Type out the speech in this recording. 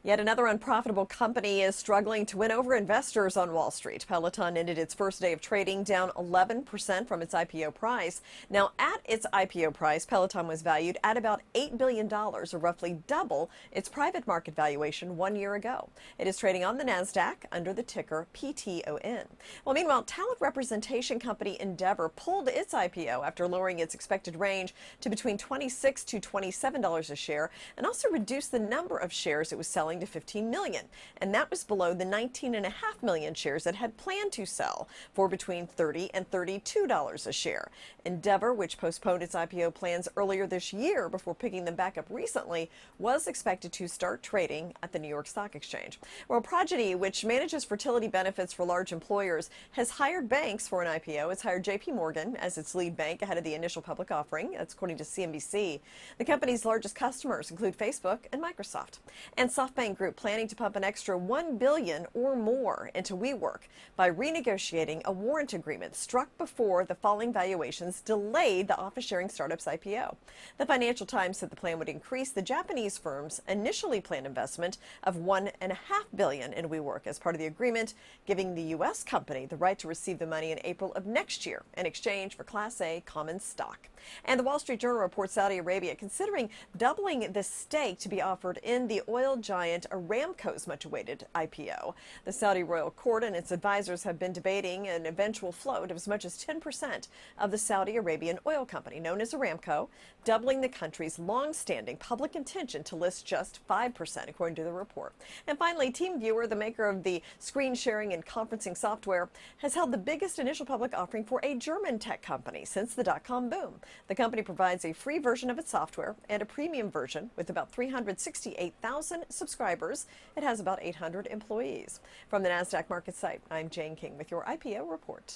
Yet another unprofitable company is struggling to win over investors on Wall Street. Peloton ended its first day of trading down 11% from its IPO price. Now, at its IPO price, Peloton was valued at about $8 billion, or roughly double its private market valuation 1 year ago. It is trading on the NASDAQ under the ticker PTON. Well, meanwhile, talent representation company Endeavor pulled its IPO after lowering its expected range to between $26 to $27 a share and also reduced the number of shares it was selling to 15 million, and that was below the 19.5 million shares it had planned to sell for between $30 and $32 a share. Endeavor, which postponed its IPO plans earlier this year before picking them back up recently, was expected to start trading at the New York Stock Exchange. Well, Progeny, which manages fertility benefits for large employers, has hired banks for an IPO. It's hired JP Morgan as its lead bank ahead of the initial public offering. That's according to CNBC. The company's largest customers include Facebook and Microsoft. And SoftBank Group planning to pump an extra $1 billion or more into WeWork by renegotiating a warrant agreement struck before the falling valuations delayed the office-sharing startup's IPO. The Financial Times said the plan would increase the Japanese firm's initially planned investment of $1.5 billion in WeWork as part of the agreement, giving the U.S. company the right to receive the money in April of next year in exchange for Class A common stock. And the Wall Street Journal reports Saudi Arabia considering doubling the stake to be offered in the oil giant Aramco's much-awaited IPO. The Saudi royal court and its advisors have been debating an eventual float of as much as 10% of the Saudi Arabian oil company known as Aramco, doubling the country's long-standing public intention to list just 5%, according to the report. And finally, TeamViewer, the maker of the screen sharing and conferencing software, has held the biggest initial public offering for a German tech company since the dot-com boom. The company provides a free version of its software and a premium version with about 368,000 subscribers. It has about 800 employees. From the NASDAQ market site, I'm Jane King with your IPO report.